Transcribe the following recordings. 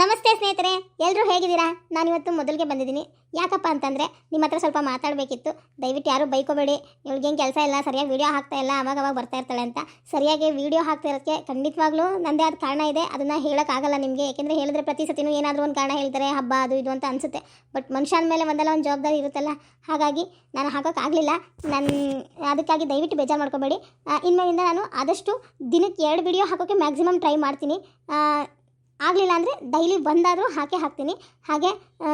ನಮಸ್ತೆ ಸ್ನೇಹಿತರೆ, ಎಲ್ಲರೂ ಹೇಗಿದ್ದೀರಾ? ನಾನಿವತ್ತು ಮೊದಲಿಗೆ ಬಂದಿದ್ದೀನಿ. ಯಾಕಪ್ಪ ಅಂತಂದರೆ ನಿಮ್ಮ ಹತ್ರ ಸ್ವಲ್ಪ ಮಾತಾಡಬೇಕಿತ್ತು. ದಯವಿಟ್ಟು ಯಾರೂ ಬೈಕೋಬೇಡಿ. ಇವಳಿಗೇನು ಕೆಲಸ ಇಲ್ಲ, ಸರಿಯಾಗಿ ವೀಡಿಯೋ ಹಾಕ್ತಾ ಇಲ್ಲ, ಅವಾಗ ಬರ್ತಾ ಇರ್ತಾಳೆ ಅಂತ. ಸರಿಯಾಗಿ ವೀಡಿಯೋ ಹಾಕ್ತಾ ಇರೋಕ್ಕೆ ಖಂಡಿತವಾಗ್ಲೂ ನನ್ನದೇ ಆದ ಕಾರಣ ಇದೆ. ಅದನ್ನು ಹೇಳೋಕ್ಕಾಗಲ್ಲ ನಿಮಗೆ, ಯಾಕೆಂದರೆ ಹೇಳಿದ್ರೆ ಪ್ರತಿ ಸತಿನೂ ಏನಾದರೂ ಒಂದು ಕಾರಣ ಹೇಳ್ತಾರೆ, ಹಬ್ಬ ಅದು ಇದು ಅಂತ ಅನಿಸುತ್ತೆ. ಬಟ್ ಮನುಷ್ಯನ ಮೇಲೆ ಒಂದಲ್ಲ ಒಂದು ಜವಾಬ್ದಾರಿ ಇರುತ್ತಲ್ಲ, ಹಾಗಾಗಿ ನಾನು ಹಾಕೋಕ್ಕಾಗಲಿಲ್ಲ. ಅದಕ್ಕಾಗಿ ದಯವಿಟ್ಟು ಬೇಜಾರು ಮಾಡ್ಕೋಬೇಡಿ. ಇನ್ಮೇಲಿಂದ ನಾನು ಆದಷ್ಟು ದಿನಕ್ಕೆ 2 ವಿಡಿಯೋ ಹಾಕೋಕ್ಕೆ ಮ್ಯಾಕ್ಸಿಮಮ್ ಟ್ರೈ ಮಾಡ್ತೀನಿ. ಆಗಲಿಲ್ಲ ಅಂದರೆ ಡೈಲಿ ಬಂದಾದರೂ ಹಾಕ್ತೀನಿ. ಹಾಗೆ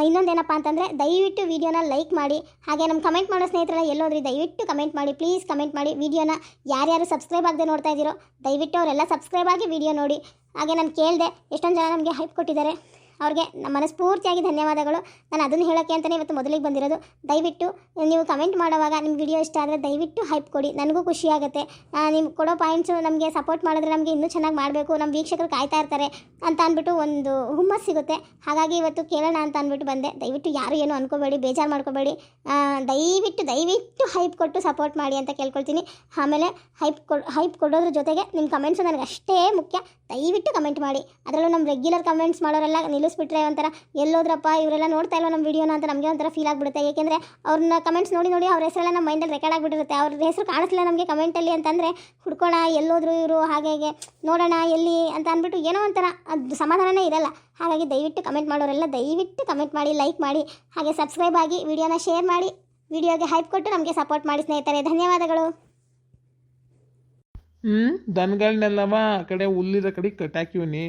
ಇನ್ನೊಂದೇನಪ್ಪ ಅಂತಂದರೆ ದಯವಿಟ್ಟು ವೀಡಿಯೋನ ಲೈಕ್ ಮಾಡಿ. ಹಾಗೆ ನಮ್ಮ ಕಮೆಂಟ್ ಮಾಡೋ ಸ್ನೇಹಿತರೆಲ್ಲ ಎಲ್ಲೋದ್ರಿ ದಯವಿಟ್ಟು ಕಮೆಂಟ್ ಮಾಡಿ, ಪ್ಲೀಸ್ ಕಮೆಂಟ್ ಮಾಡಿ. ವೀಡಿಯೋನ ಯಾರ್ಯಾರು ಸಬ್ಸ್ಕ್ರೈಬ್ ಆಗದೆ ನೋಡ್ತಾ ಇದ್ದೀರೋ ದಯವಿಟ್ಟು ಅವರೆಲ್ಲ ಸಬ್ಸ್ಕ್ರೈಬ್ ಆಗಿ ವೀಡಿಯೋ ನೋಡಿ. ಹಾಗೆ ನಾನು ಕೇಳಿದೆ, ಎಷ್ಟೊಂದು ಜನ ನಮಗೆ ಹೈಪ್ ಕೊಟ್ಟಿದ್ದಾರೆ, ಅವ್ರಿಗೆ ನಮ್ಮ ಮನಸ್ಫೂರ್ತಿಯಾಗಿ ಧನ್ಯವಾದಗಳು. ನಾನು ಅದನ್ನು ಹೇಳೋಕ್ಕೆ ಅಂತಲೇ ಇವತ್ತು ಮೊದಲಿಗೆ ಬಂದಿರೋದು. ದಯವಿಟ್ಟು ನೀವು ಕಮೆಂಟ್ ಮಾಡುವಾಗ ನಿಮ್ಮ ವಿಡಿಯೋ ಇಷ್ಟ ಆದರೆ ದಯವಿಟ್ಟು ಹೈಪ್ ಕೊಡಿ, ನನಗೂ ಖುಷಿಯಾಗುತ್ತೆ. ನೀವು ಕೊಡೋ ಪಾಯಿಂಟ್ಸು ನಮಗೆ ಸಪೋರ್ಟ್ ಮಾಡಿದ್ರೆ ನಮಗೆ ಇನ್ನೂ ಚೆನ್ನಾಗಿ ಮಾಡಬೇಕು, ನಮ್ಮ ವೀಕ್ಷಕರು ಕಾಯ್ತಾ ಇರ್ತಾರೆ ಅಂತ ಅಂದ್ಬಿಟ್ಟು ಒಂದು ಹುಮ್ಮಸ್ಸು ಸಿಗುತ್ತೆ. ಹಾಗಾಗಿ ಇವತ್ತು ಕೇಳೋಣ ಅಂತ ಅಂದ್ಬಿಟ್ಟು ಬಂದೆ. ದಯವಿಟ್ಟು ಯಾರು ಏನು ಅನ್ಕೋಬೇಡಿ, ಬೇಜಾರು ಮಾಡ್ಕೋಬೇಡಿ. ದಯವಿಟ್ಟು ಹೈಪ್ ಕೊಟ್ಟು ಸಪೋರ್ಟ್ ಮಾಡಿ ಅಂತ ಕೇಳ್ಕೊಳ್ತೀನಿ. ಆಮೇಲೆ ಹೈಪ್ ಕೊಡೋದ್ರ ಜೊತೆಗೆ ನಿಮ್ಮ ಕಮೆಂಟ್ಸು ನನಗೆ ಅಷ್ಟೇ ಮುಖ್ಯ. ದಯವಿಟ್ಟು ಕಮೆಂಟ್ ಮಾಡಿ. ಅದರಲ್ಲೂ ನಮ್ಮ ರೆಗ್ಯುಲರ್ ಕಮೆಂಟ್ಸ್ ಮಾಡೋರೆಲ್ಲ ನಿಲ್ಲಿಸ್ಬಿಟ್ರೆ ಒಂಥರ ಎಲ್ಲೋದ್ರಪ್ಪ ಇವರೆಲ್ಲ ನೋಡ್ತಾ ಇಲ್ವ ನಮ್ಮ ವೀಡಿಯೋನ ಅಂತ ನಮಗೆ ಒಂಥರ ಫೀಲ್ ಆಗಿಬಿಡುತ್ತೆ. ಏಕೆಂದರೆ ಅವ್ರನ್ನ ಕಮೆಂಟ್ಸ್ ನೋಡಿ ಅವ್ರ ಹೆಸರೆಲ್ಲ ನಮ್ಮ ಮೈಂಡಲ್ಲಿ ರೆಕಾರ್ಡ್ ಆಗಿಬಿಟ್ಟಿರುತ್ತೆ. ಅವ್ರ ಹೆಸರು ಕಾಣಿಸ್ಲಿಲ್ಲ ನಮಗೆ ಕಮೆಂಟಲ್ಲಿ ಅಂತಂದರೆ ಹುಡ್ಕೋಣ ಎಲ್ಲೋದ್ರು ಇವರು, ಹಾಗೆ ನೋಡೋಣ ಎಲ್ಲಿ ಅಂತ ಅಂದ್ಬಿಟ್ಟು ಏನೋ ಒಂಥರ ಅದು ಸಮಾಧಾನನೇ ಇರಲ್ಲ. ಹಾಗಾಗಿ ದಯವಿಟ್ಟು ಕಮೆಂಟ್ ಮಾಡೋರೆಲ್ಲ ದಯವಿಟ್ಟು ಕಮೆಂಟ್ ಮಾಡಿ, ಲೈಕ್ ಮಾಡಿ, ಹಾಗೆ ಸಬ್ಸ್ಕ್ರೈಬ್ ಆಗಿ, ವಿಡಿಯೋನ ಶೇರ್ ಮಾಡಿ, ವಿಡಿಯೋಗೆ ಹೈಪ್ ಕೊಟ್ಟು ನಮಗೆ ಸಪೋರ್ಟ್ ಮಾಡಿ ಸ್ನೇಹಿತರೆ. ಧನ್ಯವಾದಗಳು. ದನಗಳನ್ನೆಲ್ಲವ ಆ ಕಡೆ ಹುಲ್ಲಿರೋ ಕಡೆ ಕಟ್ಟಾಕಿವ್ನಿ.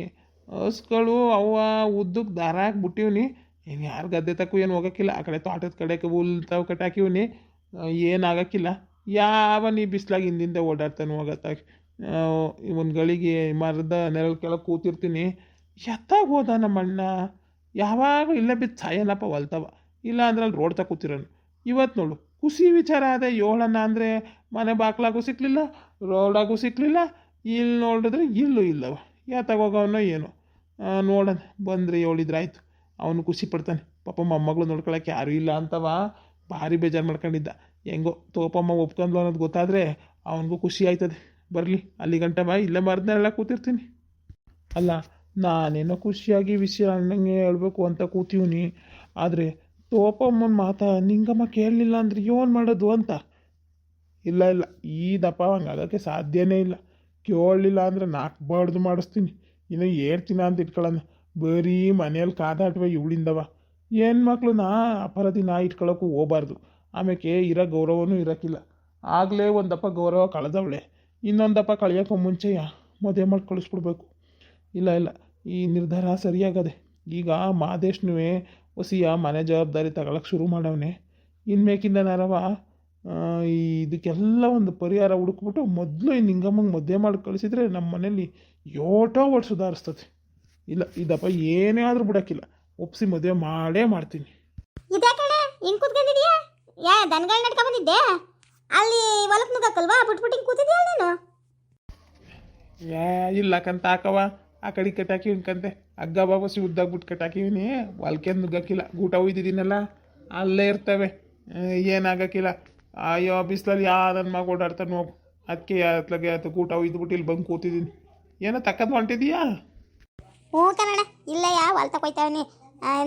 ಹಸ್ಗಳು ಅವ ಉದ್ದಕ್ಕೆ ದಾರ ಹಾಕ್ಬಿಟ್ಟಿವ್ನಿ. ಏನು ಯಾರು ಗದ್ದೆ ತಕ್ಕೂ ಏನು ಹೋಗೋಕ್ಕಿಲ್ಲ. ಆ ಕಡೆ ತೋಟದ ಕಡೆಗೆ ಹುಲ್ತಾವ್ ಕಟ್ಟಾಕಿವ್ನಿ. ಏನಾಗಕ್ಕಿಲ್ಲ. ಯಾವ ನೀ ಬಿಸ್ಲಾಗಿ ಹಿಂದಿಂದ ಓಡಾಡ್ತಾನೆ ಹೋಗತ್ತಾಗ. ಒಂದು ಗಳಿಗೆ ಮರದ ನೆರಳು ಕೆಳಗೆ ಕೂತಿರ್ತೀನಿ. ಎತ್ತಾಗ ಹೋದ ನಮ್ಮಣ್ಣ ಯಾವಾಗ ಇಲ್ಲೇ ಬಿದ್ದು ಸಾಯನಪ್ಪ ಹೊಲ್ತವ, ಇಲ್ಲ ಅಂದ್ರೆ ಅಲ್ಲಿ ರೋಡ್ ಕೂತಿರೋನು. ಇವತ್ತು ನೋಡು ಖುಷಿ ವಿಚಾರ ಅದೇ, ಏಳಣ್ಣ ಅಂದರೆ ಮನೆ ಬಾಕ್ಲಾಗೂ ಸಿಕ್ಕಲಿಲ್ಲ, ರೋಡಾಗೂ ಸಿಕ್ಕಲಿಲ್ಲ. ಇಲ್ಲಿ ನೋಡಿದ್ರೆ ಇಲ್ಲೂ ಇಲ್ಲವ, ಯಾತಾಗೋಗವನೋ ಏನೋ. ನೋಡೋಣ ಬಂದರೆ ಹೇಳಿದ್ರಾಯ್ತು. ಅವನು ಖುಷಿ ಪಡ್ತಾನೆ. ಪಾಪ ಮೊಮ್ಮಗಳು ನೋಡ್ಕೊಳಕ್ಕೆ ಯಾರೂ ಇಲ್ಲ ಅಂತವ ಭಾರಿ ಬೇಜಾರು ಮಾಡ್ಕೊಂಡಿದ್ದ. ಹೆಂಗೋ ತೋಪಮ್ಮ ಒಪ್ಕೊಂಡ್ಲು ಅನ್ನೋದು ಗೊತ್ತಾದರೆ ಅವನಿಗೂ ಖುಷಿ ಆಯ್ತದೆ. ಬರಲಿ ಅಲ್ಲಿ ಗಂಟವ ಇಲ್ಲೇ ಮರದನ್ನೆಲ್ಲ ಕೂತಿರ್ತೀನಿ. ಅಲ್ಲ ನಾನೇನೋ ಖುಷಿಯಾಗಿ ವಿಷಯ ಅಣ್ಣಂಗೆ ಹೇಳ್ಬೇಕು ಅಂತ ಕೂತೀವ್ನಿ. ಆದರೆ ತೋಪಮ್ಮನ ಮಾತಾ ನಿಂಗಮ್ಮ ಕೇಳಲಿಲ್ಲ ಅಂದ್ರೆ ಏನು ಮಾಡೋದು ಅಂತ. ಇಲ್ಲ ಈ ದಪ್ಪ ಹಂಗಾಗೋಕ್ಕೆ ಸಾಧ್ಯನೇ ಇಲ್ಲ. ಕೇಳಲಿಲ್ಲ ಅಂದರೆ ನಾಲ್ಕು ಬಡ್ದು ಮಾಡಿಸ್ತೀನಿ. ಇನ್ನು ಹೇಳ್ತೀನ ಅಂತ ಇಟ್ಕೊಳ್ಳೋಣ. ಬರೀ ಮನೇಲಿ ಕಾದಾಟವೆ ಇವಳಿಂದವ. ಹೆಣ್ಮಕ್ಳು ಅಪರಾಧಿ ಇಟ್ಕೊಳ್ಳೋಕ್ಕೂ ಹೋಗಬಾರ್ದು. ಆಮೇಲೆ ಇರೋ ಗೌರವನೂ ಇರೋಕ್ಕಿಲ್ಲ. ಆಗಲೇ ಒಂದಪ್ಪ ಗೌರವ ಕಳೆದವಳೆ, ಇನ್ನೊಂದಪ್ಪ ಕಳಿಯೋಕ್ಕೂ ಮುಂಚೆಯ ಮದುವೆ ಮಾಡಿ ಕಳಿಸ್ಬಿಡ್ಬೇಕು. ಇಲ್ಲ ಈ ನಿರ್ಧಾರ ಸರಿಯಾಗದೆ. ಈಗ ಮಾದೇಶ್ನೂ ಹೊಸಿಯ ಮನೆ ಜವಾಬ್ದಾರಿ ತಗೊಳಕ್ಕೆ ಶುರು ಮಾಡವನೆ. ಇನ್ಮೇಕಿಂದ ನಾರವ ಇದಕ್ಕೆಲ್ಲ ಒಂದು ಪರಿಹಾರ ಹುಡುಕ್ಬಿಟ್ಟು ಮೊದಲು ಈ ನಿಂಗಮ್ಮಂಗೆ ಮದುವೆ ಮಾಡಿ ಕಳಿಸಿದ್ರೆ ನಮ್ಮ ಮನೇಲಿ ಯೋಟೋ ಒಟ್ಟು ಸುಧಾರಿಸ್ತದೆ. ಇಲ್ಲ ಇದಪ್ಪ ಏನೇ ಆದರೂ ಬಿಡೋಕ್ಕಿಲ್ಲ, ಒಪ್ಪಿಸಿ ಮದುವೆ ಮಾಡೇ ಮಾಡ್ತೀನಿ. ಇದೇ ಕಡೆ ಹಿಂಗೆ ಕೂತ್ಕೊಂಡಿದ್ಯಾ? ದನಗಳು ನಡ್ಕೊ ಬಂದಿದ್ದೆ ಅಲ್ಲಿ ಹೊಲಕ್ಕೆ ನುಗ್ಗಕ್ಕಲ್ವಾ? ಬಿಟ್ಬಿಟ್ಟು ಹಿಂಗೆ ಕೂತಿದ್ಯಾ ನೀನು? ಇಲ್ಲ ಕಂತ ಹಾಕವ, ಆ ಕಡೆ ಕಟ್ಟಾಕಿವ್ಕಂತೆ. ಹಗ್ಗ ಬಾಬಸಿ ಉದ್ದಾಗ್ಬಿಟ್ಟು ಕಟ್ಟಾಕಿವ್ನಿ. ಹೊಲ್ಕೆ ನುಗ್ಗಕ್ಕಿಲ್ಲ, ಗೂಟ ಒಯ್ದಿದ್ದೀನಲ್ಲ ಅಲ್ಲೇ ಇರ್ತವೆ, ಏನಾಗಕ್ಕಿಲ್ಲ. ಅಯ್ಯೋ ಬಿಸಿಲಲ್ಲಿ ನನ್ನ ಮಗ ಓಡಾಡ್ತಾನೆ ಹೋಗು. ಅದಕ್ಕೆ ಅತ್ಲಾಗೆ ಗೂಟ ಒಯ್ದುಬಿಟ್ಟು ಇಲ್ಲಿ ಬಂದು ಕೂತಿದ್ದೀನಿ. ಏನೋ ತಕ್ಕದ್ದು ಹೊಂಟಿದೀಯಾ? ಹ್ಞೂ ಕನ್ನಡ ಇಲ್ಲೇ ಹೊಲ್ ತಗೊಯ್ತಾವನಿ.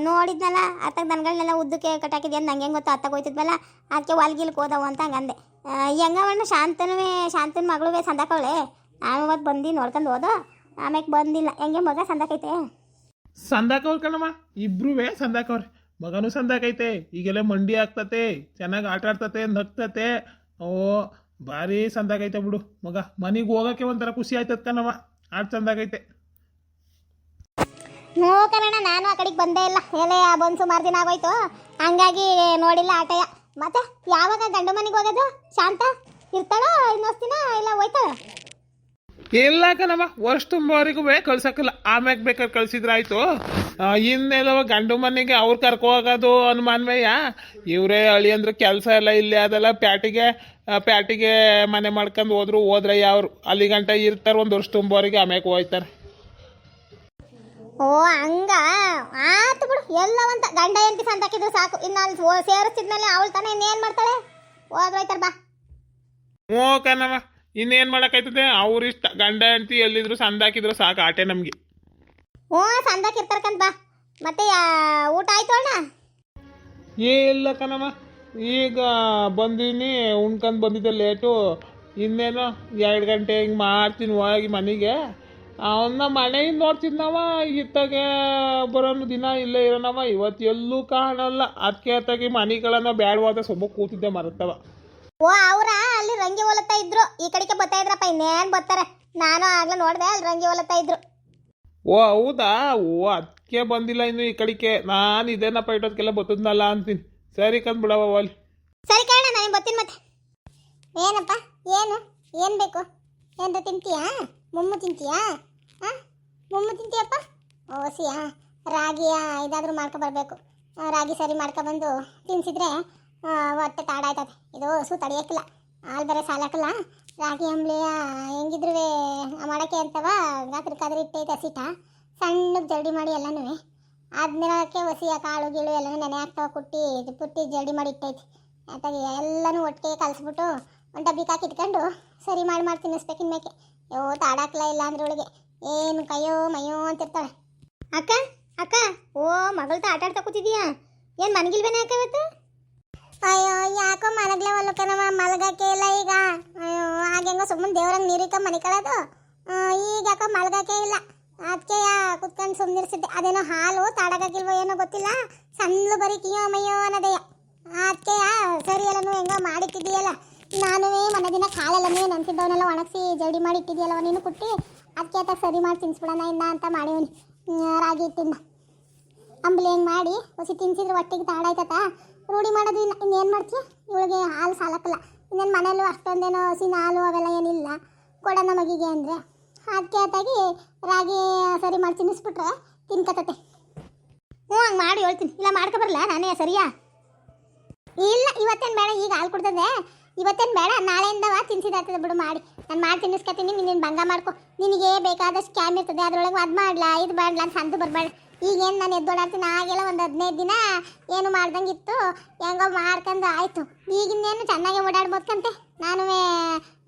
ನೋಡಿದ್ನಲ್ಲ ಅತ್ತಾಗ ದನಗಳನ್ನೆಲ್ಲ ಉದ್ದಕ್ಕೆ ಕಟ್ಟಾಕಿದ್ಯ ಅಂತ ನಂಗೆ ಗೊತ್ತು. ಅತ್ತಾಗ ಹೋಯ್ತಿದ್ವಲ್ಲ ಅದಕ್ಕೆ ಹೊಲ್ಗಿಲ್ಗೆ ಹೋದವು ಅಂತ ಹಂಗಂದೆ. ಹೆಂಗವಣ್ಣ ಶಾಂತನ ಮಗಳು ಸಂದಾಕವಳೆ. ನಾನು ಇವತ್ತು ಬಂದು ನೋಡ್ಕೊಂಡು ಹೋದೋ, ಆಮ್ಯಾಕೆ ಬಂದಿಲ್ಲ. ಹೆಂಗೆ ಮಗ ಸಂದಾಕೈತೆ? ಸಂದಾಕವ್ರು ಕಣಮ್ಮ, ಇಬ್ರೂ ಸಂದಾಕವ್ರೆ. ಮಗನೂ ಸಂದಾಕೈತೆ. ಈಗೆಲ್ಲ ಮಂಡಿ ಆಗ್ತತೆ, ಚೆನ್ನಾಗಿ ಆಟ ಆಡ್ತತೆ, ನಗ್ತತೆ. ಓ ಭಾರಿ ಸಂದಾಕೈತೆ ಬಿಡು ಮಗ. ಮನೆಗೆ ಹೋಗೋಕ್ಕೆ ಒಂಥರ ಖುಷಿ ಆಯ್ತದ ಕಣಮ್ಮ, ಆಟ ಸಂದಾಕೈತೆ. ನೋ ಕನ್ನಡ ನಾನು ಆ ಕಡೆಗೆ ಬಂದೇ ಇಲ್ಲ. ಎಲೆ ಬಂದು ಸುಮಾರು ದಿನ ಆಗೋಯ್ತು, ಹಂಗಾಗಿ ನೋಡಿಲ್ಲ ಆಟಯ. ಮತ್ತೆ ಯಾವಾಗ ಗಂಡು ಮನೆಗೆ ಹೋಗೋದು? ಶಾಂತ ಇರ್ತಾಳೋ ಇನ್ನೊಂದು ದಿನ ಇಲ್ಲ ಹೋಯ್ತಾಳ? ಇಲ್ಲ ಕಣಮ್ಮ, ವರ್ಷ ತುಂಬವರೆಗೂ ಕಳ್ಸಕ್ಕಿಲ್ಲ. ಆಮ್ಯಾಗ ಬೇಕಾದ್ರೆ ಕಳ್ಸಿದ್ರಾಯ್ತು. ಇನ್ನೆಲ್ಲವ ಗಂಡು ಮನೆಗೆ ಅವ್ರು ಕರ್ಕೊ ಹೋಗೋದು ಅನುಮಾನವೇಯ. ಇವರೇ ಅಳಿ ಅಂದ್ರೆ ಕೆಲಸ ಎಲ್ಲ ಇಲ್ಲೇ ಅದಲ್ಲ. ಪ್ಯಾಟಿಗೆ ಮನೆ ಮಾಡ್ಕೊಂಡು ಹೋದ್ರೆ ಅವ್ರು ಅಲ್ಲಿ ಗಂಟ ಇರ್ತಾರೆ. ಒಂದು ವರ್ಷ ತುಂಬವರೆಗೆ ಆಮ್ಯಾಗ ಹೋಯ್ತಾರೆ. ಓ ಹಂಗ ಆತು ಬಿಡು. ಎಲ್ಲವಂತ ಗಂಡ ಎಂಟಿ ಸಂತಾಕಿದ್ರು ಸಾಕು. ಇನ್ನು ಅಲ್ಲಿ ಸೇರಿಸಿದ್ಮೇಲೆ ಅವಳು ತಾನೇ ಇನ್ನೇನು ಮಾಡ್ತಾಳೆ? ಹೋಯ್ತಾರ ಬಾ. ಹ್ಞೂ ಕಣಮ್ಮ, ಇನ್ನೇನು ಮಾಡೋಕ್ಕಾಯ್ತದೆ? ಅವ್ರಿಷ್ಟ. ಗಂಡ ಹೆಂಡ್ತಿ ಎಲ್ಲಿದ್ರು ಸಂದಾಕಿದ್ರು ಸಾಕು ಆಟೆ ನಮಗೆ. ಹ್ಞೂ ಸಂದಕ್ಕೆ ಇರ್ತಾರಕಂತ ಬಾ. ಮತ್ತೆ ಊಟ ಆಯ್ತು ಅಣ್ಣ? ಇಲ್ಲ ಕಣಮ್ಮ, ಈಗ ಬಂದೀನಿ, ಉಣ್ಕೊಂಡು ಬಂದಿದ್ದೆ ಲೇಟು. ಇನ್ನೇನು 2 ಗಂಟೆ ಹಿಂಗೆ ಮಾಡ್ತೀನಿ ಹೋಗಿ ಮನೆಗೆ. ಅವನ್ನ ಮನೆಯಿಂದ ನೋಡ್ತಿದ್ನವ, ಇತ್ತಾಗೆ ಬರೋನು ದಿನ ಇಲ್ಲೇ ಇರೋನವ. ಇವತ್ತು ಎಲ್ಲೂ ಕಾಣಲ್ಲ. ಅದಕ್ಕೆ ಅತ್ತಾಗಿ ಮನೆಗಳನ್ನ ಬ್ಯಾಡವಾದ ಸೊಬ್ಬ ಕೂತಿದ್ದೆ ಮರತ್ತವ. ಓ ಅವ್ರ ಅಲ್ಲಿ ರಂಗಿ ಹೊಲತ್ತಾ ಇದ್ರು, ಈ ಕಡೆಗೆ ಬರ್ತಾ ಇದ್ರಪ್ಪ. ಇನ್ನೇನು ಬರ್ತಾರೆ, ನಾನು ಆಗ್ಲೇ ನೋಡಿದೆ ಅಲ್ಲಿ ರಂಗಿ ಹೊಲತ್ತಾ ಇದ್ರು. ಓ ಹೌದಾ? ಓ ಅದಕ್ಕೆ ಬಂದಿಲ್ಲ ಇನ್ನು ಈ ಕಡೆಗೆ. ನಾನು ಇದೇನಪ್ಪ ಇಟ್ಟೋದಕ್ಕೆಲ್ಲ ಬರ್ತದ್ನಲ್ಲ ಅಂತೀನಿ. ಸರಿ ಕಂದು ಬಿಡವ ಅಲ್ಲಿ. ಸರಿ ಕಾರಣ ನಾನು ಬರ್ತೀನಿ ಮತ್ತೆ. ಏನಪ್ಪ ಏನು ಬೇಕು? ಏನಾರ ತಿಂತೀಯಾ? ಮೊಮ್ಮು ತಿಂತೀಯಾ? ಹಾಂ, ಮೊಮ್ಮು ತಿಂತೀಯಪ್ಪ? ಓಸಿಯಾ ರಾಗಿಯ ಇದಾದರೂ ಮಾಡ್ಕೊಬರ್ಬೇಕು. ರಾಗಿ ಸರಿ ಮಾಡ್ಕೊಬಂದು ತಿನ್ಸಿದ್ರೆ ಹೊಟ್ಟೆ ತಾಡಾಯ್ತದೆ. ಇದು ಹಸು ತಡಿಯೋಕ್ಕಿಲ್ಲ, ಹಾಲು ಬೇರೆ ಸಾಲಾಕಲ್ಲ. ರಾಗಿ ಅಂಬ್ಲಿಯ ಹೆಂಗಿದ್ರು ಮಾಡೋಕ್ಕೆ ಅಂತವ ಗಾತ್ರಕ್ಕಾದ್ರೆ ಇಟ್ಟೈತೆ ಹಸಿಟ ಸಣ್ಣಗೆ ಜಲ್ಡಿ ಮಾಡಿ ಎಲ್ಲನೂ. ಅದನ್ನೆಲ್ಲಕ್ಕೆ ಹಸಿಯ ಕಾಳು ಗೀಳು ಎಲ್ಲನೂ ನೆನೆ ಹಾಕ್ತಾವ, ಪುಟ್ಟಿ ಜಲ್ಡಿ ಮಾಡಿ ಇಟ್ಟೈತಿ. ಆಯ್ತಾಗಿ ಎಲ್ಲನೂ ಒಟ್ಟಿಗೆ ಕಲಿಸ್ಬಿಟ್ಟು ಒಂದು ಡಬ್ಬಿಗೆ ಹಾಕಿ ಇಟ್ಕೊಂಡು ಸರಿ ಮಾಡಿ ತಿನ್ನಿಸ್ಬೇಕಿನ ಮೇಕೆ. ತಾಡಾಕ್ಲ ಇಲ್ಲ ಅಂದ್ರೆ ಒಳಗೆ ಏನು ಕೈಯೋ ಮಯ್ಯೋ ಅಂತಿರ್ತಾಳೆ. ಅಕ್ಕ ಅಕ್ಕ, ಓ ಮಗಳ್ತ ಆಟ ಆಡ್ತಾ ಕೂತಿದೀಯಾ? ಏನು ಮನಗಿಲ್ವೇನೆ ಅಕ್ಕ ಇವತ್ತು? ಅಯ್ಯೋ ಯಾಕೋ ಮಲಗ್ಲೇ ಒಲ್ಲಕನವ, ಮಲಗಕ್ಕೆ ಇಲ್ಲ ಈಗ. ಅಯ್ಯೋ ಹಾಗೆಂಗೋ ಸುಮ್ಮನೆ ದೇವ್ರಂಗೆ ನೀರಿಕ ಮನೆ ಕಳೋದು. ಈಗ ಯಾಕೋ ಮಲಗಕ್ಕೆ ಇಲ್ಲ. ಅದಕ್ಕೆ ಕುತ್ಕೊಂಡು ಸುಮ್ಮನಿರ್ಸಿದ್ದೆ. ಅದೇನೋ ಹಾಲು ತಾಡಕ್ಕಿಲ್ವೋ ಏನೋ ಗೊತ್ತಿಲ್ಲ, ಸಣ್ಣ ಬರೀ ಕಿಯೋ ಮಯ್ಯೋ ಅನ್ನೋದಯ್ಯ. ಅದಕ್ಕೆ ಸರಿ ಎಲ್ಲನೂ ಹೆಂಗೋ ಮಾಡಿಟ್ಟಿದ್ದೀಯಲ್ಲ. ನಾನು ಮನೆ ದಿನ ಕಾಲೆಲ್ಲನೂ ನೆನ್ಸಿದ್ದವನ್ನೆಲ್ಲ ಒಣಗಿಸಿ ಜಲ್ಡಿ ಮಾಡಿ ಇಟ್ಟಿದ್ದೀಯಲ್ಲವ ನೀನು ಕುಟ್ಟಿ. ಅದಕ್ಕೆ ಆತ ಸರಿ ಮಾಡಿ ತಿನ್ನಿಸ್ಬಿಡೋಣ ಇಂದ ಅಂತ ಮಾಡಿವನಿ. ರಾಗಿ ಹಿಟ್ಟಿಂದ ಅಂಬಲಿ ಹೆಂಗೆ ಮಾಡಿ ಹೊಸಿ ತಿನ್ಸಿದ್ರೆ ಹೊಟ್ಟೆಗೆ ತಾಡಾಯ್ತತ. ರೂಢಿ ಮಾಡೋದು ಇನ್ನೇನು ಮಾಡ್ತೀಯ? ಇವಳಿಗೆ ಹಾಲು ಸಾಲಕ್ಕಲ್ಲ. ಇನ್ನೇನು ಮನೆಯಲ್ಲೂ ಅಷ್ಟೊಂದೇನೋ ಹಸಿನ ಹಾಲು ಅವೆಲ್ಲ ಏನಿಲ್ಲ ಕೊಡೋಣ ಮಗಿಗೆ ಅಂದರೆ. ಅದಕ್ಕೆ ಆತಾಗಿ ರಾಗಿ ಸರಿ ಮಾಡಿ ತಿನ್ನಿಸ್ಬಿಟ್ರೆ ತಿನ್ಕತತೆ. ಹ್ಞೂ ಹಂಗೆ ಮಾಡಿ ಹೇಳ್ತೀನಿ. ಇಲ್ಲ ಮಾಡ್ಕೊಬರಲ್ಲ ನಾನೇ ಸರಿಯಾ? ಇಲ್ಲ ಇವತ್ತೇನು ಬೇಡ, ಈಗ ಹಾಲು ಕೊಡ್ತದೆ. ಇವತ್ತೇನು ಬೇಡ, ನಾಳೆಯಿಂದವ ತಿನ್ಸಿದಾಗ್ತದೆ ಬಿಡು. ನಾನು ಮಾಡಿ ತಿನ್ನಿಸ್ಕೊತೀನಿ. ನೀನು ಭಂಗ ಮಾಡ್ಕೊ. ನಿನಗೆ ಬೇಕಾದಷ್ಟು ಕ್ಯಾಮ್ ಇರ್ತದೆ, ಅದರೊಳಗೆ ಅದು ಮಾಡಲಾ ಇದು ಮಾಡಲಾ ಅಂತ ಸಂದು ಬರಬೇಡ. ಈಗೇನು ನಾನು ಎದ್ದೋಡಾಡ್ತೀನಿ, ಆಗೆಲ್ಲ ಒಂದು 15 ದಿನ ಏನು ಮಾಡ್ದಂಗಿತ್ತು, ಹೆಂಗೋ ಮಾಡ್ಕೊಂಡು ಆಯಿತು. ಈಗಿನ್ನೇನು ಚೆನ್ನಾಗಿ ಓಡಾಡ್ಬೋದ್ಕಂತೆ. ನಾನು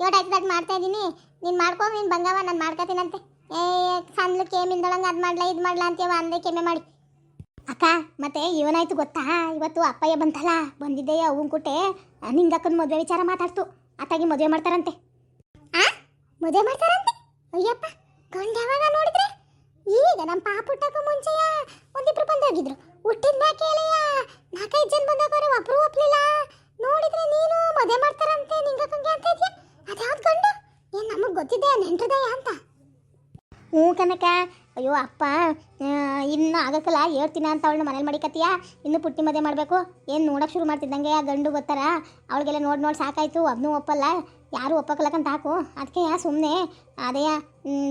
ಯೋಟಾಯ್ತದಾಗ ಮಾಡ್ತಾಯಿದ್ದೀನಿ. ನೀನು ಮಾಡ್ಕೊ, ನೀನು ಭಂಗವ, ನಾನು ಮಾಡ್ಕೊತೀನಂತೆ. ಸಣ್ಣ ಕೇಮಿಂದೊಳಗೆ ಅದು ಮಾಡಲಾ ಇದು ಮಾಡಲಾ ಅಂತೀವ ಅಂದರೆ ಕೆಮ್ಮೆ ಮಾಡಿ. ಅಕ್ಕ ಮತ್ತೆ ಏನಾಯ್ತು ಗೊತ್ತಾ? ಇವತ್ತು ಅಪ್ಪಯ್ಯ ಬಂತಲ್ಲ, ಬಂದಿದ್ದೆಯ ಅವನ್ ಕುಟ್ಟೆ ನಿಂಗಕ್ಕನ ಮದುವೆ ವಿಚಾರ ಮಾತಾಡ್ತು. ಅತ್ತಾಗಿ ಮದುವೆ ಮಾಡ್ತಾರಂತೆ. ಮದುವೆ ಮಾಡ್ತಾರಂತೆ? ಅಯ್ಯಪ್ಪ, ಗಂಡ ಯಾವಾಗ ನೋಡಿದ್ರೆ? ಈಗ ನಮ್ಮ ಪಾಪುಟ್ಟಕ್ಕೂ ಮುಂಚೆಯ ಒಂದಿಬ್ರು ಬಂದೋಗಿದ್ರು. ಹುಟ್ಟಿದ ಮ್ಯಾಕೆಲೆಯ 4-5 ಜನ ಬಂದೋಗವ್ರೆ, ಒಬ್ರು ಒಪ್ಲಿಲ್ಲ. ನೋಡಿದ್ರೆ ನೀನು ಮದುವೆ ಮಾಡ್ತಾರಂತೆ ನಿಂಗಕ್ಕಂಗೆ ಅಂತ ಇದೆಯಾ? ಅದ್ಯಾವ್ದು ಗಂಡು? ಏನು ನಮಗೆ ಗೊತ್ತಿದೆ ನೆಂಟ್ರದಯ ಅಂತ? ಹ್ಞೂ ಕನಕ. ಅಯ್ಯೋ ಅಪ್ಪ ಇನ್ನೂ ಆಗಕ್ಕಲ್ಲ, ಹೇಳ್ತೀನಿ ಅಂತ ಅವಳನ್ನ ಮನೇಲಿ ಮಾಡಿಕತ್ತೀಯ. ಇನ್ನೂ ಪುಟ್ಟಿ ಮದುವೆ ಮಾಡಬೇಕು. ಏನು ನೋಡೋಕೆ ಶುರು ಮಾಡ್ತಿದ್ದಂಗೆ ಆ ಗಂಡು ಗೊತ್ತಾರ. ಅವಳಿಗೆಲ್ಲ ನೋಡಿ ಸಾಕಾಯ್ತು. ಅದನ್ನೂ ಒಪ್ಪಲ್ಲ, ಯಾರೂ ಒಪ್ಪಕ್ಕಲಕ್ಕಂತ ಹಾಕು. ಅದಕ್ಕೆ ಸುಮ್ಮನೆ ಅದೇ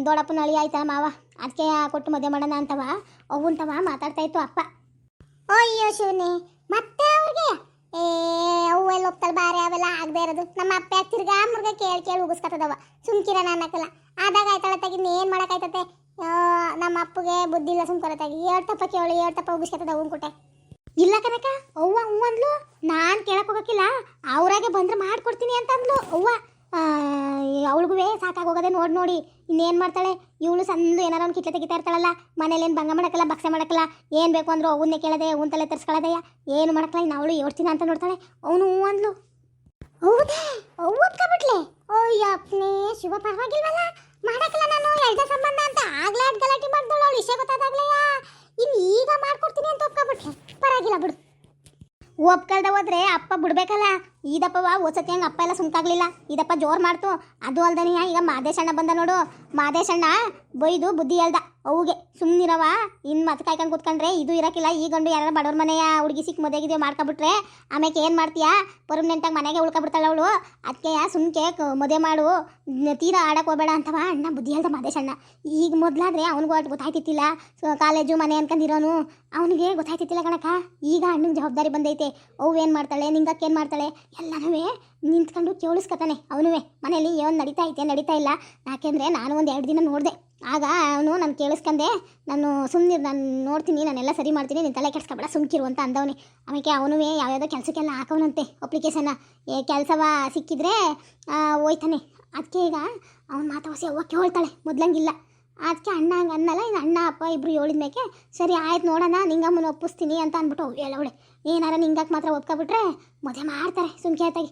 ದೊಡ್ಡಪ್ಪನ ಅಳಿ ಆಯ್ತಲ್ಲ ಮಾವ, ಅದಕ್ಕೆ ಕೊಟ್ಟು ಮದುವೆ ಮಾಡೋಣ ಅಂತವ ಅವಂತವ ಮಾತಾಡ್ತಾಯಿತ್ತು ಅಪ್ಪ. ಅಯ್ಯೋ ಶಿವನೇ, ಮತ್ತೆ ಅವ್ರಿಗೆ ಅವು ಎಲ್ಲ ಒಪ್ತಲ್ಲ ಬಾರೆ, ಅವೆಲ್ಲ ಆಗದೆ ಇರೋದು. ನಮ್ಮ ಅಪ್ಪ ಯಾಕೆ ತಿರ್ಗಾ ಮುರ್ಗ ಕೇಳಿ ಉಗಿಸ್ಕೊತದವ. ಸುಮ್ಕಿರೋಣ ಅನ್ನಕ್ಕಲ್ಲ. ಆದಾಗ ಆಯ್ತಾಳ ತೆಗಿದ್ ಏನು ಮಾಡೋಕ್ಕಾಯ್ತತೆ? ನಮ್ಮ ಅಪ್ಪಗೆ ಬುದ್ಧಿ ಇಲ್ಲ, ಸುಮ್ಕೊಳತ್ತಾಗಿ 7 ತಪ್ಪ ಕೇಳಿ 7 ತಪ್ಪ ಉಗಿಸ್ಕೊತದ ಅವನ್ ಕುಟೆ. ಇಲ್ಲ ಕನಕ, ಅವ್ವ ಹ್ಞೂ ಅಂದ್ಲು. ನಾನು ಕೇಳಕ್ಕೆ ಹೋಗಕ್ಕಿಲ್ಲ, ಅವರಾಗೆ ಬಂದ್ರೆ ಮಾಡ್ಕೊಡ್ತೀನಿ ಅಂತ ಅಂದ್ಲು ಅವ್ವ. ಅವಳಿಗೂ ಸಾಕಾಗೋಗದೆ ನೋಡಿ. ಇನ್ನೇನು ಮಾಡ್ತಾಳೆ ಇವಳು? ಸಣ್ಣ ಏನಾರ ಒಂದು ಕಿಟ್ಲೆ ತೆಗಿತಾ ಇರ್ತಾಳಲ್ಲ, ಮನೇಲೇನು ಭಂಗ ಮಾಡಕ್ಕಲ್ಲ, ಭಕ್ಸೆ ಮಾಡಕ್ಕಲ್ಲ. ಏನು ಬೇಕು ಅಂದ್ರು ಅವನ್ನೇ ಕೇಳದೆ, ಅವನ ತಲೆ ತರ್ಸ್ಕೊಳ್ಳೋದಯ್ಯ. ಏನು ಮಾಡಕ್ಕಲ್ಲ, ಇನ್ನು ಅವಳು ಹೇಳ್ತೀನಿ ಅಂತ ನೋಡ್ತಾಳೆ. ಅವನು ಹ್ಞೂ ಅಂದ್ಲು. ಹೌದಾ? ಒಪ್ಕೊಬಿಟ್ಲೆ? ಅಯ್ಯಪ್ಪನೇ ಶಿವ, ಪರವಾಗಿಲ್ವಲ್ಲ. ಮಾಡಕ್ಕಲ್ಲ ನಾನು ಎಳ್ದ ಸಂಬಂಧ ಅಂತ ಆಗ್ಲೇ ಗಲಾಟೆ ಮಾಡ್ದಳು. ಅವಳು ವಿಷಯ ಗೊತ್ತಾದಾಗ್ಲೆಯ ಇನ್ನು ಈಗ ಮಾಡ್ಕೊಡ್ತೀನಿ ಅಂತ ಒಪ್ಕೊಬಿಟ್ಲೆ. ಪರವಾಗಿಲ್ಲ ಬಿಡು. ಒಪ್ಕಳ್ದ ಹೋದ್ರೆ ಅಪ್ಪ ಬಿಡ್ಬೇಕಲ್ಲ. ಈದಪ್ಪವ ಓದ್ಸತಿ ಹಂಗೆ ಅಪ್ಪ ಎಲ್ಲ ಸುಮ್ಕಾಗ್ಲಿಲ್ಲ. ಇದಪ್ಪ ಜೋರು ಮಾಡ್ತು. ಅದು ಅಲ್ದನಿಯ ಈಗ ಮಾದೇಶಣ್ಣ ಬಂದ ನೋಡು. ಮಾದೇಶಣ್ಣ ಬೈದು ಬುದ್ಧಿ ಹೇಳ್ದ ಅವುಗೆ, ಸುಮ್ಮನಿರವ, ಇನ್ನು ಮತ್ತೆ ಕಾಯ್ಕೊಂಡು ಕೂತ್ಕೊಂಡ್ರೆ ಇದು ಇರೋಕ್ಕಿಲ್ಲ. ಈ ಗಂಡು ಯಾರು ಬಡವ್ರ ಮನೆಯ ಹುಡುಗಿ ಸಿಕ್ಕ ಮದುವೆಗಿದೆಯೋ ಮಾಡ್ಕೊಬಿಟ್ರೆ ಆಮೇಲೆ ಏನು ಮಾಡ್ತೀಯಾ? ಪರ್ಮನೆಂಟಾಗಿ ಮನೆಗೆ ಉಳ್ಕೊಬಿಡ್ತಾಳೆ ಅವಳು. ಅದಕ್ಕೆ ಸುಮ್ಕೆ ಮದುವೆ ಮಾಡು, ತೀರಾ ಆಡಕ್ಕೆ ಹೋಗಬೇಡ ಅಂತವ ಅಣ್ಣ ಬುದ್ಧಿ ಹೇಳ್ದ ಮಾದೇಶಣ್ಣ. ಈಗ ಮೊದಲಾದ್ರೆ ಅವ್ನಿಗೂ ಅಷ್ಟು ಗೊತ್ತಾಯ್ತಿತ್ತಿಲ್ಲ. ಕಾಲೇಜು ಮನೆ ಅನ್ಕೊಂಡಿರೋನು, ಅವನಿಗೆ ಗೊತ್ತಾಯ್ತಿತ್ತಿಲ್ಲ ಕಣಕ್ಕ. ಈಗ ಅಣ್ಣಂಗೆ ಜವಾಬ್ದಾರಿ ಬಂದೈತೆ. ಅವು ಏನು ಮಾಡ್ತಾಳೆ, ನಿಂಗಕ್ಕೆ ಏನು ಮಾಡ್ತಾಳೆ ಎಲ್ಲನೂ ನಿಂತ್ಕೊಂಡು ಕೇಳಿಸ್ಕೊತಾನೆ. ಅವನು ಮನೇಲಿ ಏನು ನಡೀತಾ ಇಲ್ಲ. ಯಾಕೆಂದರೆ ನಾನು ಒಂದು 2 ದಿನ ನೋಡಿದೆ. ಆಗ ಅವನು ನಾನು ಕೇಳಿಸ್ಕೊಂಡೆ. ನಾನು ಸುಮ್ಮನೆ ನಾನು ನೋಡ್ತೀನಿ, ನಾನೆಲ್ಲ ಸರಿ ಮಾಡ್ತೀನಿ, ನಿನ್ನ ತಲೆ ಕೆಡ್ಸ್ಕೊಬೇಡ ಸುಮ್ಕಿರು ಅಂತ ಅಂದವನೇ. ಆಮೇಲೆ ಅವನು ಯಾವ್ಯಾವುದೋ ಕೆಲಸಕ್ಕೆಲ್ಲ ಹಾಕೋನಂತೆ ಅಪ್ಲಿಕೇಶನ್ನ. ಕೆಲಸವ ಸಿಕ್ಕಿದ್ರೆ ಹೋಯ್ತಾನೆ. ಅದಕ್ಕೆ ಈಗ ಅವನ ಮಾತಾವಸಿ ಅವ್ವ ಕೇಳ್ತಾಳೆ, ಮೊದ್ಲಂಗಿಲ್ಲ. ಅದಕ್ಕೆ ಅಣ್ಣ ಹಂಗೆ ಅನ್ನಲ್ಲ, ಇನ್ನು ಅಣ್ಣ ಅಪ್ಪ ಇಬ್ಬರು ಹೇಳಿದ್ಮೇಕೆ ಸರಿ ಆಯ್ತು ನೋಡೋಣ ನಿಂಗಮ್ಮನ ಒಪ್ಪಿಸ್ತೀನಿ ಅಂತ ಅಂದ್ಬಿಟ್ಟು ಹೇಳವಳೆ. ಏನಾರ ನಿಂಗಕ್ಕೆ ಮಾತ್ರ ಒಪ್ಕೊಬಿಟ್ರೆ ಮದುವೆ ಮಾಡ್ತಾರೆ ಸುಮ್ಕೆತಾಗಿ.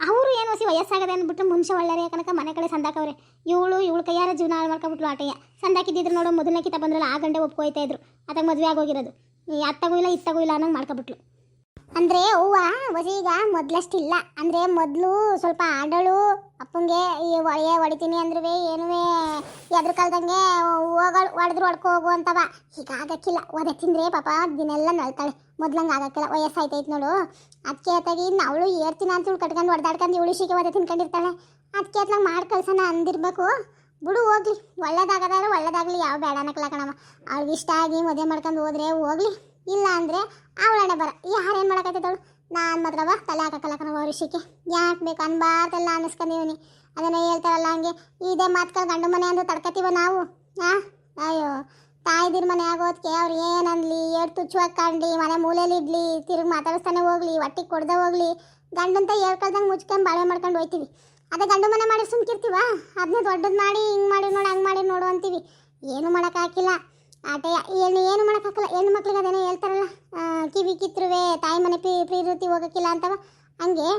ಅವರು ಏನು ಹೊಸಿ ವಯಸ್ಸಾಗದೆ ಅಂದ್ಬಿಟ್ರೆ ಮುಂಚೆ ಒಳ್ಳೆಯ ಕನಕ ಮನೆ ಕಡೆ ಸಂದಾಕವ್ರೆ. ಇವಳು ಕೈಯಾರ ಜೀವನ ಹಾಳು ಮಾಡ್ಕೊಬಿಟ್ಲು ಆಟಯ್ಯ. ಸಂದಾಕಿದ್ದಿದ್ರು ನೋಡೋ ಮೊದಲನೇ ಕಿತ ಬಂದ್ರಲ್ಲ ಆ ಗಂಟೆ ಒಪ್ಕೊಯ್ತಾ ಇದ್ರು, ಅದಾಗ ಮದುವೆ ಆಗೋಗಿರೋದು. ಅತ್ತಗೂ ಇಲ್ಲ ಇತ್ತಗೂ ಇಲ್ಲ ಅನ್ನಂಗೆ ಮಾಡ್ಕೊಬಿಟ್ಲು. ಅಂದರೆ ಹೂವ ಹೊಸಿ ಈಗ ಮೊದಲಷ್ಟಿಲ್ಲ. ಅಂದರೆ ಮೊದಲು ಸ್ವಲ್ಪ ಆಡಳು ಅಪ್ಪಂಗೆ ಈ ಹೊಡಿತೀನಿ ಅಂದ್ರೂ ಏನೂ ಎದ್ರ ಕಾಲ್ದಂಗೆ ಹೊಡೆದ್ರು ಹೊಡ್ಕೊ ಅಂತವ. ಈಗ ಆಗಕ್ಕಿಲ್ಲ. ಒದೆ ತಿಂದರೆ ಪಾಪ ದಿನೆಲ್ಲ ನಳ್ತಾಳೆ. ಮೊದ್ಲಂಗೆ ಆಗಕ್ಕಿಲ್ಲ, ವಯಸ್ಸಾಯ್ತೈತೆ ನೋಡು. ಅದಕ್ಕೆ ಅತ್ತಾಗಿ ಅವಳು ಏರ್ತೀನಿ ಅಂತ ಕಟ್ಕೊಂಡು ಹೊಡೆದಾಡ್ಕೊಂಡು ಇವಳು ಶಿಕೆ ಒದೆ ತಿನ್ಕೊಂಡಿರ್ತಾಳೆ. ಅದಕ್ಕೆ ಅತ್ಲಾಗ ಮಾಡಿ ಕಳ್ಸೋಣ ಅಂದಿರ್ಬೇಕು. ಬಿಡು ಹೋಗ್ಲಿ, ಒಳ್ಳೇದಾಗದಾದ್ರೆ ಒಳ್ಳೇದಾಗಲಿ, ಯಾವ ಬೇಡ ಅನ್ನಕ್ಕಲ್ಲ ಕಣವ. ಅವ್ಳಿಗೆ ಇಷ್ಟ ಆಗಿ ಮದುವೆ ಮಾಡ್ಕೊಂಡು ಹೋದ್ರೆ ಹೋಗ್ಲಿ, ಇಲ್ಲ ಅಂದರೆ ಅವಳಣೆ ಬರ. ಯಾರೇನು ಮಾಡೋಕ್ಕಾಯ್ತದವಳು? ನಾನು ಮಾತ್ರವ ತಲೆ ಹಾಕಕ್ಕಲ್ಲ ಕಣವ ಋಷಿಕೆ. ಯಾಕೆ ಬೇಕು ಅನ್ಬಾರ್ದೆಲ್ಲ ಅನ್ನಿಸ್ಕೊಂಡಿವನಿ. ಅದನ್ನು ಹೇಳ್ತಾರಲ್ಲ ಹಂಗೆ ಇದೇ ಮಾತ್ಕಲ್ ಗಂಡು ಮನೆ ಅಂದು ತಡ್ಕತೀವ ನಾವು. ಅಯ್ಯೋ ತಾಯ್ದಿರ ಮನೆ ಆಗೋದಕ್ಕೆ ಅವ್ರು ಏನನ್ಲಿ, ಎರಡು ತುಚ್ಚವಾಗಿ ಕಾಣಲಿ, ಮನೆ ಮೂಲೆಯಲ್ಲಿ ಇಡ್ಲಿ, ತಿರುಗಿ ಮಾತಾಡಿಸ್ತಾನೆ ಹೋಗ್ಲಿ, ಒಟ್ಟಿಗೆ ಕೊಡ್ದೆ ಹೋಗ್ಲಿ, ಗಂಡಂತ ಹೇಳ್ಕೊಳ್ದಂಗೆ ಮುಚ್ಕೊಂಡು ಬಾಳೆ ಮಾಡ್ಕೊಂಡು ಹೋಯ್ತೀವಿ. ಅದೇ ಗಂಡು ಮನೆ ಮಾಡಿ ಸುಮ್ಕಿರ್ತೀವ? ಅದನ್ನೇ ದೊಡ್ಡದು ಮಾಡಿ ಹಿಂಗೆ ಮಾಡಿ ನೋಡು ಹಂಗೆ ಮಾಡಿ ನೋಡು ಅಂತೀವಿ. ಏನು ಮಾಡೋಕ್ಕಾಗಿಲ್ಲ ಆಟೆ. ಏನು ಮಾಡೋಕ್ಕಾಗಲ್ಲ. ಹೆಣ್ಣು ಮಕ್ಳಿಗೆ ಅದೇನೋ ಹೇಳ್ತಾರಲ್ಲ, ಕಿವಿ ಕಿತ್ತರುವೆ ತಾಯಿ ಮನೆ ಪ್ರೀತಿ ಹೋಗೋಕ್ಕಿಲ್ಲ ಅಂತವ. ಹಂಗೆ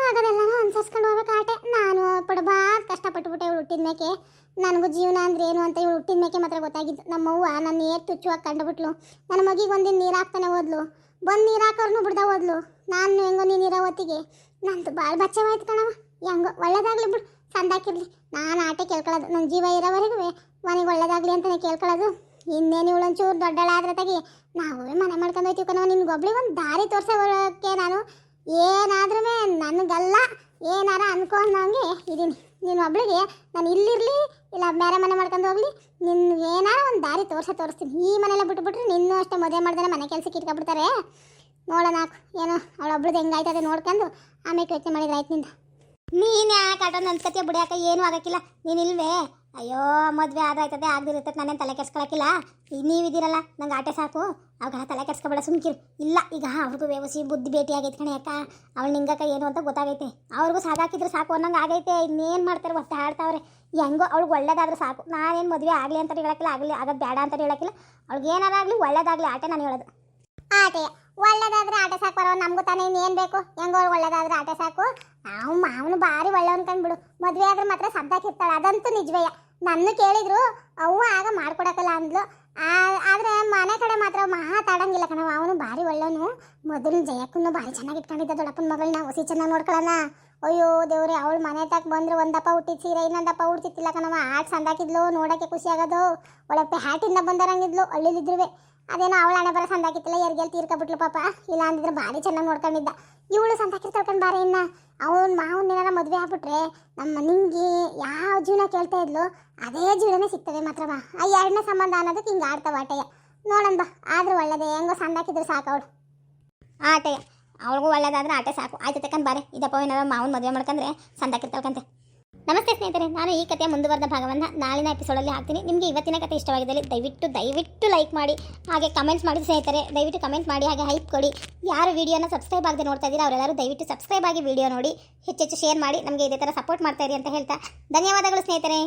ಆಗೋದೆಲ್ಲನೂ ಅನ್ಸರ್ಸ್ಕೊಂಡು ಹೋಗ್ಬೇಕು ಆಟೆ. ನಾನು ಪಡ್ಬಾರ್ದು ಕಷ್ಟಪಟ್ಟುಬಿಟ್ಟೆ ಇವಳು ಹುಟ್ಟಿದ ಮೇಕೆ. ನನಗೂ ಜೀವನ ಅಂದ್ರೆ ಏನು ಅಂತ ಇವಳು ಹುಟ್ಟಿದ ಮೇಕೆ ಮಾತ್ರ ಗೊತ್ತಾಗಿದ್ದು. ನಮ್ಮವ್ವ ನನ್ನ ಏಟ್ ತುಚ್ಚುವಾಗಿ ಕಂಡುಬಿಟ್ಲು. ನನ್ನ ಮಗಿಗೆ ಒಂದಿನ ನೀರು ಹಾಕ್ತಾನೆ ಹೋದ್ಲು. ಬಂದು ನೀರು ಹಾಕೋರ್ನು ಬಿಡ್ದ ಹೋದ್ಲು. ನಾನು ಹೆಂಗೋ ನೀರು ಹೊತ್ತಿಗೆ ನಂದು ಭಾಳ ಬಚ್ಚವಾಯ್ತು ಕಣವ. ಹೆಂಗೋ ಒಳ್ಳೇದಾಗಲಿ ಬಿಡು, ಸಂದಾಕಿರ್ಲಿ. ನಾನು ಆಟೆ ಕೇಳ್ಕೊಳ್ಳೋದು ನನ್ನ ಜೀವ ಇರೋವರೆಗೂ ಮನೆಗೆ ಒಳ್ಳೇದಾಗಲಿ ಅಂತಲೇ ಕೇಳ್ಕೊಳ್ಳೋದು. ಇನ್ನೇನು ಇವಳೊಂಚೂರು ದೊಡ್ಡಳಾದ್ರೆ ತಗಿ ನಾವೇ ಮನೆ ಮಾಡ್ಕೊಂಡು ಹೋಯ್ತೀವಿ ಕಣವ. ನಿನ್ಗೊಬ್ಳಿಗೆ ಒಂದು ದಾರಿ ತೋರ್ಸೋಕ್ಕೆ ನಾನು ಏನಾದ್ರೂ ನನಗಲ್ಲ ಏನಾರ ಅನ್ಕೊಂಡಂಗೆ ಇದ್ದೀನಿ. ನೀನು ಒಬ್ಳಿಗೆ ನಾನು ಇಲ್ಲಿರಲಿ ಇಲ್ಲ ಬೇರೆ ಮನೆ ಮಾಡ್ಕೊಂಡು ಹೋಗ್ಲಿ, ನಿನ್ಗೆ ಏನಾರ ಒಂದು ದಾರಿ ತೋರಿಸ್ತೀನಿ. ಈ ಮನೆಯಲ್ಲ ಬಿಟ್ಬಿಟ್ರೆ ನಿನ್ನೂ ಅಷ್ಟೇ ಮದುವೆ ಮಾಡ್ದೆ ಮನೆ ಕೆಲಸಕ್ಕೆ ಇಟ್ಕೊಬಿಡ್ತಾರೆ. ನೋಡೋಣ ಏನೋ ಅವಳೊಬ್ಳದ್ದು ಹೆಂಗಾಯ್ತದೆ ನೋಡ್ಕೊಂಡು ಆಮೇಲೆ ಯೋಚನೆ ಮಾಡಿದ್ರೆ ಆಯ್ತು ನಿಂದ. ನೀನು ಯಾಕೆ ಆಟೋ ನಂದ್ಕತಿಯ ಬಿಡಿಯಾಕ ಏನೂ ಆಗೋಕ್ಕಿಲ್ಲ. ನೀನಿಲ್ವೇ? ಅಯ್ಯೋ ಮದುವೆ ಆದಾಯ್ತದೆ ಆಗದಿರ್ತದೆ, ನಾನೇನು ತಲೆ ಕೆಡ್ಸ್ಕೊಳಕ್ಕಿಲ್ಲ. ನೀವಿದ್ದೀರಲ್ಲ ನಂಗೆ ಆಟೆ ಸಾಕು. ಅವಾಗ ತಲೆ ಕೆಡ್ಸ್ಕೊಬೇಡ ಸುಮ್ಕಿರು. ಇಲ್ಲ ಈಗ ಅವ್ರಿಗೂ ವ್ಯವಸಿ ಬುದ್ಧಿ ಭೇಟಿ ಆಗೈತೆ ಕಣೆ ಅಕ್ಕ. ಅವಳು ನಿಂಗಕ್ಕ ಏನು ಅಂತ ಗೊತ್ತಾಗೈತೆ. ಅವ್ರಿಗೂ ಸಾಕಾಕಿದ್ರು ಸಾಕು ಅನ್ನಂಗೆ ಆಗೈತೆ. ಇನ್ನೇನು ಮಾಡ್ತಾರೆ ಒತ್ತೆ ಆಡ್ತಾವ್ರೆ. ಹೆಂಗೋ ಅವಳಿಗೆ ಒಳ್ಳೇದಾದ್ರೆ ಸಾಕು. ನಾನೇನು ಮದುವೆ ಆಗಲಿ ಅಂತ ಹೇಳಕ್ಕಿಲ್ಲ, ಆಗಲಿ ಆಗೋದು ಬೇಡ ಅಂತ ಹೇಳಕ್ಕಿಲ್ಲ. ಅವ್ಳಿಗೆ ಏನಾರ ಆಗಲಿ ಒಳ್ಳೇದಾಗಲಿ ಆಟೆ ನಾನು ಹೇಳೋದು. ಆಟೆ ಒಳ್ಳೇದಾದ್ರೆ ಆಟೆ ಸಾಕು ಬರೋ. ನಮಗೂ ತಾನೇ ಇನ್ನೇನು ಬೇಕು. ಹೆಂಗೋ ಒಳ್ಳೇದಾದ್ರೆ ಆಟೆ ಸಾಕು. ನಾವು ಮಾವನು ಭಾರಿ ಒಳ್ಳೆಯವನು ಕಂಡ್ಬಿಡು. ಮದುವೆ ಆದ್ರೆ ಮಾತ್ರ ಸದ್ದಾಕಿರ್ತಾಳೆ, ಅದಂತೂ ನಿಜವೇ. ನನ್ನ ಕೇಳಿದ್ರು ಅವ್ವ ಆಗ ಮಾಡ್ಕೊಡಕ್ಕಲ್ಲ ಅಂದ್ಲು. ಆದರೆ ಮನೆ ಕಡೆ ಮಾತ್ರ ಮಾತಾಡಂಗಿಲ್ಲ ಕಣವ. ಅವನು ಭಾರಿ ಒಳ್ಳೆಯವನು. ಮೊದಲು ಜಯಕ್ಕನ್ನು ಭಾರಿ ಚೆನ್ನಾಗಿ ಇಟ್ಕೊಂಡಿದ್ದ ದೊಡ್ಡಪ್ಪನ ಮಗಳನ್ನ ಹೊಸಿ ಚೆನ್ನಾಗಿ ನೋಡ್ಕೊಳ್ಳೋಣ. ಅಯ್ಯೋ ದೇವ್ರೆ, ಅವಳು ಮನೆ ತಕ್ಕ ಬಂದ್ರೆ ಒಂದಪ್ಪ ಹುಟ್ಟಿದ ಸೀರೆ ಇನ್ನೊಂದಪ್ಪ ಹುಡ್ತಿತ್ತಿಲ್ಲ ಕಣವ. ಆಟ ಸಂದಾಕಿದ್ಲು, ನೋಡೋಕ್ಕೆ ಖುಷಿ ಆಗೋದು. ಒಳಪ್ಪೆ ಹ್ಯಾಟಿಂದ ಬಂದರಂಗಿದ್ಲು ಹಳ್ಳಿಲಿದ್ರುವೆ. ಅದೇನೋ ಅವಳ ಹಣೆ ಬರೋ ಸಂದಾಕಿತ್ತಿಲ್ಲ, ಎರ್ಗೆಲ್ ತೀರ್ಕೊಬಿಟ್ಲು ಪಾಪ. ಇಲ್ಲ ಅಂದಿದ್ರೆ ಭಾರಿ ಚೆನ್ನಾಗಿ ನೋಡ್ಕೊಂಡಿದ್ದ. ಇವಳು ಸಂದಾಕಿರ್ ತಳ್ಕೊಂಡು ಬಾರ. ಇನ್ನ ಅವನು ಮಾವನ ಏನಾರ ಮದುವೆ ಆಗ್ಬಿಟ್ರೆ ನಮ್ಮ ನಿಂಗೆ ಯಾವ ಜೀವನ ಕೇಳ್ತಾ ಇದ್ಲು ಅದೇ ಜೀವನನೇ ಸಿಗ್ತದೆ ಮಾತ್ರವ. ಆ ಎರಡನೇ ಸಂಬಂಧ ಅನ್ನೋದಕ್ಕೆ ಹಿಂಗೆ ಆಡ್ತಾವ ಆಟಯ್ಯ. ನೋಡೋಣ ಬಾ. ಆದ್ರೂ ಒಳ್ಳೇದೇ, ಹೆಂಗೋ ಸಂದಾಕಿದ್ರು ಸಾಕು ಅವಳು ಆಟಯ್ಯ. ಅವಳಿಗೂ ಒಳ್ಳೇದಾದ್ರೆ ಆಟೆ ಸಾಕು. ಆಯ್ತು ತಕ್ಕಂಡು ಬಾರೆ. ಇದಪ್ಪ ಏನಾರ ಮಾವನ ಮದುವೆ ಮಾಡ್ಕೊಂಡ್ರೆ ಸಂದಾಕಿರ್ ತಳ್ಕಂತೆ. ನಮಸ್ತೆ ಸ್ನೇಹಿತರೆ, ನಾನು ಈ ಕಥೆಯ ಮುಂದುವರೆದ ಭಾಗವನ್ನು ನಾಳಿನ ಎಪಿಸೋಡಲ್ಲಿ ಹಾಕ್ತೀನಿ. ನಿಮಗೆ ಇವತ್ತಿನ ಕಥೆ ಇಷ್ಟವಾಗಿದ್ದಲ್ಲಿ ದಯವಿಟ್ಟು ಲೈಕ್ ಮಾಡಿ, ಹಾಗೆ ಕಮೆಂಟ್ಸ್ ಮಾಡಿ ಸ್ನೇಹಿತರೆ. ದಯವಿಟ್ಟು ಕಮೆಂಟ್ ಮಾಡಿ, ಹಾಗೆ ಹೈಪ್ ಕೊಡಿ. ಯಾರು ವಿಡಿಯೋನ ಸಬ್ಸ್ಕ್ರೈಬ್ ಆಗದೆ ನೋಡ್ತಾ ಇದ್ದೀರಾ ಅವರೆಲ್ಲರೂ ದಯವಿಟ್ಟು ಸಬ್ಸ್ಕ್ರೈಬ್ ಆಗಿ ವಿಡಿಯೋ ನೋಡಿ, ಹೆಚ್ಚೆಚ್ಚು ಶೇರ್ ಮಾಡಿ ನಮಗೆ ಇದೇ ಥರ ಸಪೋರ್ಟ್ ಮಾಡ್ತಾ ಇರಿ ಅಂತ ಹೇಳ್ತಾ ಧನ್ಯವಾದಗಳು ಸ್ನೇಹಿತರೆ.